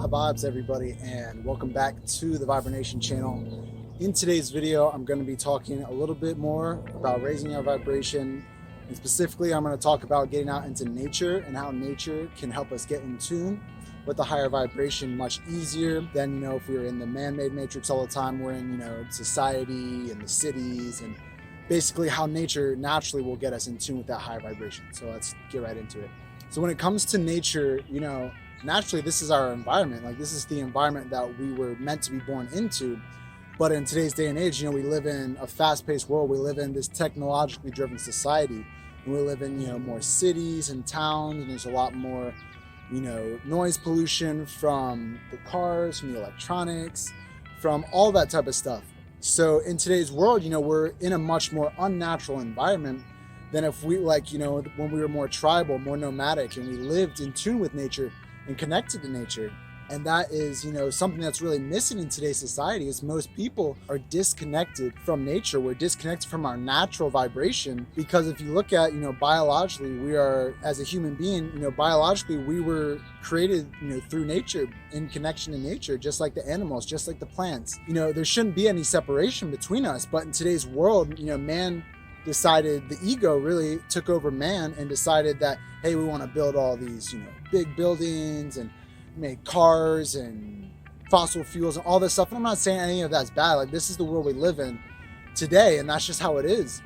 High vibes, everybody, and welcome back to the Vibration channel. In today's video, I'm going to be talking a little bit more about raising our vibration, and specifically I'm going to talk about getting out into nature and how nature can help us get in tune with the higher vibration much easier than, if we were in the man-made matrix all the time. We're in, society and the cities, and basically how nature naturally will get us in tune with that higher vibration. So let's get right into it. So when it comes to nature, naturally this is our environment. Like, this is the environment that we were meant to be born into. But in today's day and age, we live in a fast-paced world. We live in this technologically driven society, and we live in more cities and towns, and there's a lot more noise pollution from the cars, from the electronics, from all that type of stuff. So in today's world, we're in a much more unnatural environment than if we when we were more tribal, more nomadic, and we lived in tune with nature and connected to nature. And that is, something that's really missing in today's society. Is most people are disconnected from nature. We're disconnected from our natural vibration, because if you look at, biologically, we are, as a human being, biologically, we were created, through nature, in connection to nature, just like the animals, just like the plants. There shouldn't be any separation between us. But in today's world, man decided, the ego really took over man and decided that, hey, we want to build all these, big buildings and make cars and fossil fuels and all this stuff. And I'm not saying any of that's bad. Like, this is the world we live in today, and that's just how it is.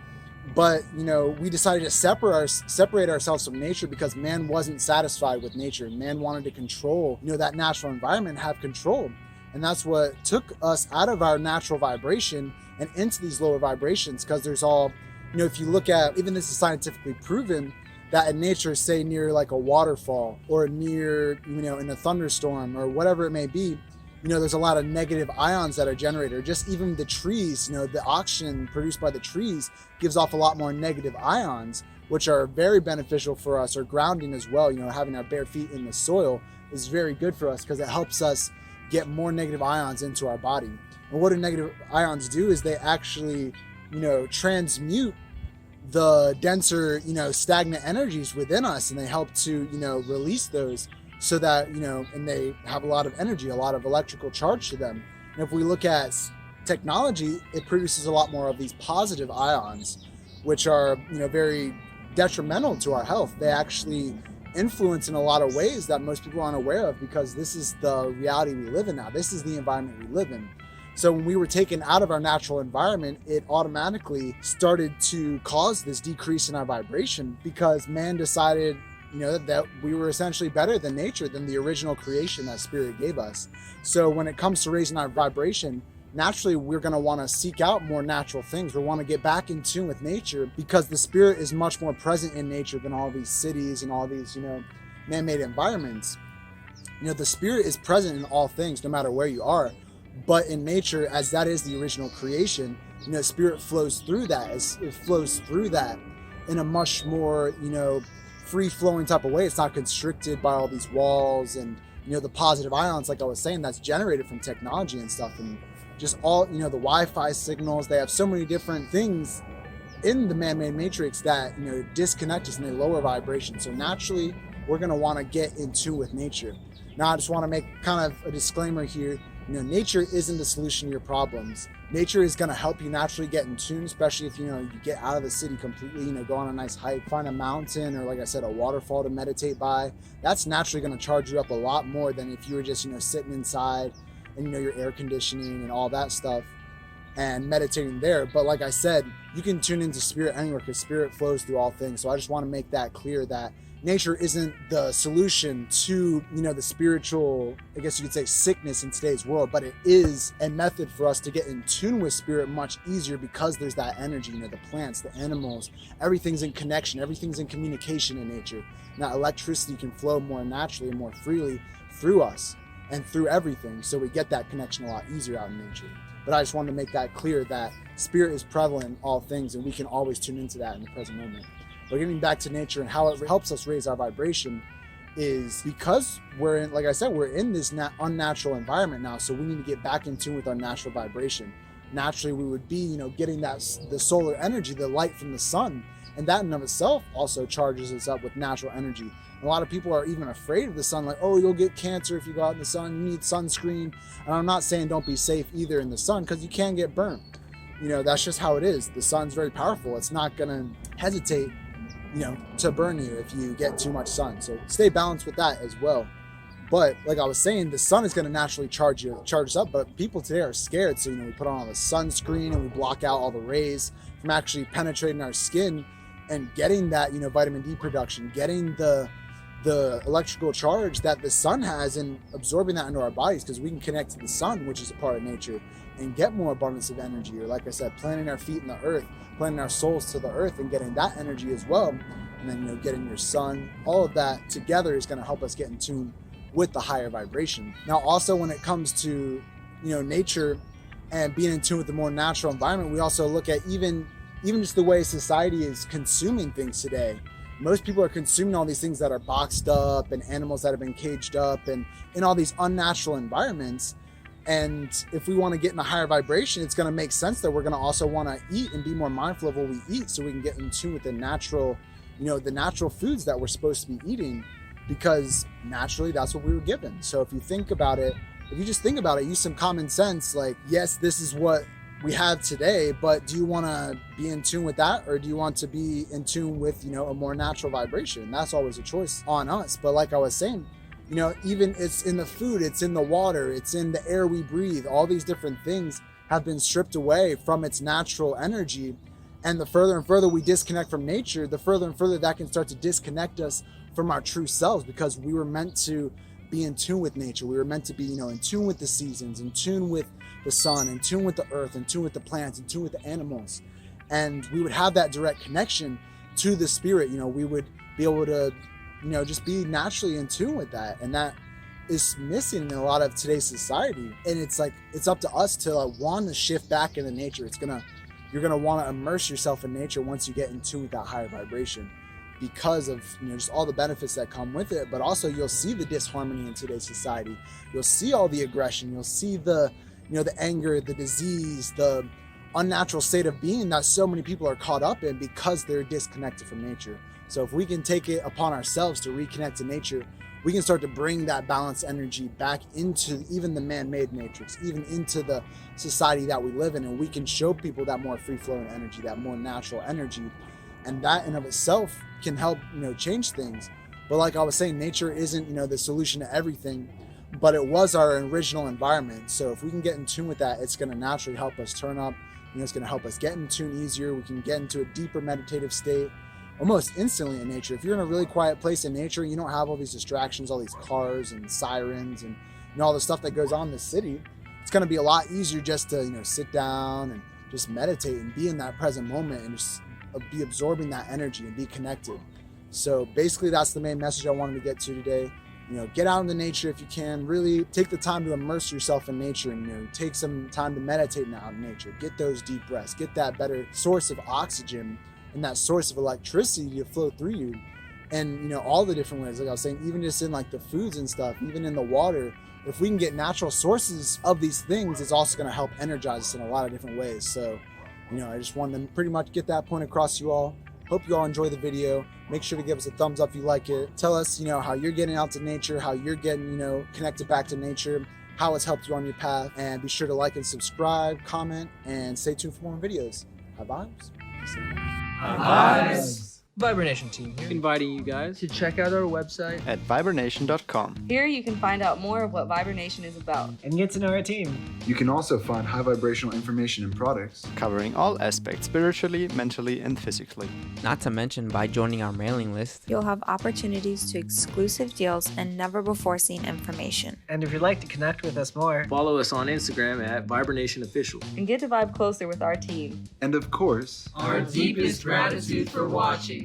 But, we decided to separate ourselves from nature because man wasn't satisfied with nature. Man wanted to control, that natural environment, have control. And that's what took us out of our natural vibration and into these lower vibrations, because there's all, if you look at, even this is scientifically proven, that in nature, say near like a waterfall or near, in a thunderstorm or whatever it may be, there's a lot of negative ions that are generated. Or just even the trees, the oxygen produced by the trees gives off a lot more negative ions, which are very beneficial for us, or grounding as well. Having our bare feet in the soil is very good for us because it helps us get more negative ions into our body. And what do negative ions do is they actually, transmute the denser, stagnant energies within us, and they help to, release those, so that, and they have a lot of energy, a lot of electrical charge to them. And if we look at technology, it produces a lot more of these positive ions, which are, very detrimental to our health. They actually influence in a lot of ways that most people aren't aware of, because this is the reality we live in now. This is the environment we live in. So when we were taken out of our natural environment, it automatically started to cause this decrease in our vibration, because man decided, that we were essentially better than nature, than the original creation that spirit gave us. So when it comes to raising our vibration, naturally, we're going to want to seek out more natural things. We want to get back in tune with nature, because the spirit is much more present in nature than all these cities and all these, man-made environments. The spirit is present in all things, no matter where you are. But in nature, as that is the original creation, spirit flows through that. It flows through that in a much more, free-flowing type of way. It's not constricted by all these walls and, the positive ions, like I was saying, that's generated from technology and stuff. And just all, the Wi-Fi signals, they have so many different things in the man-made matrix that, disconnect us in a lower vibration. So naturally, we're going to want to get in tune with nature. Now, I just want to make kind of a disclaimer here. Nature isn't the solution to your problems. Nature is going to help you naturally get in tune, especially if, you get out of the city completely, go on a nice hike, find a mountain, or like I said, a waterfall to meditate by. That's naturally going to charge you up a lot more than if you were just, sitting inside and, your air conditioning and all that stuff and meditating there. But like I said, you can tune into spirit anywhere, because spirit flows through all things. So I just want to make that clear, that nature isn't the solution to, the spiritual, I guess you could say, sickness in today's world, but it is a method for us to get in tune with spirit much easier, because there's that energy, the plants, the animals, everything's in connection, everything's in communication in nature. Now, electricity can flow more naturally and more freely through us and through everything, so we get that connection a lot easier out in nature. But I just wanted to make that clear, that spirit is prevalent in all things, and we can always tune into that in the present moment. But getting back to nature and how it helps us raise our vibration is because we're in, like I said, we're in this unnatural environment now. So we need to get back in tune with our natural vibration. Naturally, we would be, getting the solar energy, the light from the sun, And that in and of itself also charges us up with natural energy. A lot of people are even afraid of the sun, like, oh, you'll get cancer if you go out in the sun, you need sunscreen. And I'm not saying don't be safe either in the sun, because you can get burnt. You know, that's just how it is. The sun's very powerful. It's not gonna hesitate, you know, to burn you if you get too much sun. So stay balanced with that as well. But like I was saying, the sun is gonna naturally charge us up, but people today are scared. So, you know, we put on all the sunscreen and we block out all the rays from actually penetrating our skin and getting that, you know, vitamin D production, getting the electrical charge that the sun has, and absorbing that into our bodies, because we can connect to the sun, which is a part of nature, and get more abundance of energy. Or like I said, planting our feet in the earth, planting our souls to the earth, and getting that energy as well. And then, you know, getting your sun, all of that together is going to help us get in tune with the higher vibration. Now, also when it comes to, you know, nature and being in tune with the more natural environment, we also look at even just the way society is consuming things today. Most people are consuming all these things that are boxed up, and animals that have been caged up, and in all these unnatural environments. And if we want to get in a higher vibration, it's going to make sense that we're going to also want to eat and be more mindful of what we eat, so we can get in tune with the natural, you know, the natural foods that we're supposed to be eating, because naturally that's what we were given. So if you think about it, if you just think about it, use some common sense, like, yes, this is what we have today, but do you want to be in tune with that, or do you want to be in tune with, you know, a more natural vibration? That's always a choice on us. But like I was saying, you know, even it's in the food, it's in the water, it's in the air we breathe. All these different things have been stripped away from its natural energy. And the further and further we disconnect from nature, the further and further that can start to disconnect us from our true selves, because we were meant to be in tune with nature. We were meant to be, you know, in tune with the seasons, in tune with the sun, in tune with the earth, in tune with the plants, in tune with the animals. And we would have that direct connection to the spirit. You know, we would be able to, you know, just be naturally in tune with that. And that is missing in a lot of today's society. And it's like, it's up to us to want to shift back into nature. You're gonna want to immerse yourself in nature once you get in tune with that higher vibration, because of, you know, just all the benefits that come with it. But also you'll see the disharmony in today's society. You'll see all the aggression. You'll see the, you know, the anger, the disease, the unnatural state of being that so many people are caught up in because they're disconnected from nature. So if we can take it upon ourselves to reconnect to nature, we can start to bring that balanced energy back into even the man-made matrix, even into the society that we live in. And we can show people that more free-flowing energy, that more natural energy. And that in of itself can help, you know, change things. But like I was saying, nature isn't, you know, the solution to everything, but it was our original environment. So if we can get in tune with that, it's going to naturally help us turn up. You know, it's going to help us get in tune easier. We can get into a deeper meditative state almost instantly in nature. If you're in a really quiet place in nature and you don't have all these distractions, all these cars and sirens and, you know, all the stuff that goes on in the city, it's going to be a lot easier just to, you know, sit down and just meditate and be in that present moment and just be absorbing that energy and be connected. So basically that's the main message I wanted to get to today. You know, get out into nature if you can. Really take the time to immerse yourself in nature, and, you know, take some time to meditate out in nature. Get those deep breaths. Get that better source of oxygen and that source of electricity to flow through you. And, you know, all the different ways, like I was saying, even just in like the foods and stuff, even in the water, if we can get natural sources of these things, it's also going to help energize us in a lot of different ways. So, you know, I just wanted to pretty much get that point across to you all. Hope you all enjoy the video. Make sure to give us a thumbs up if you like it. Tell us, you know, how you're getting out to nature, how you're getting, you know, connected back to nature, how it's helped you on your path. And be sure to like and subscribe, comment, and stay tuned for more videos. High vibes. High vibes. Vibranation team here, Inviting you guys to check out our website at vibranation.com. Here you can find out more of what Vibranation is about. and get to know our team. You can also find high vibrational information and products Covering all aspects spiritually, mentally, and physically. Not to mention, by joining our mailing list, You'll have opportunities to exclusive deals and never before seen information. And if you'd like to connect with us more, follow us on Instagram at Vibranation Official. And get to vibe closer with our team. and, of course, our deepest gratitude for watching.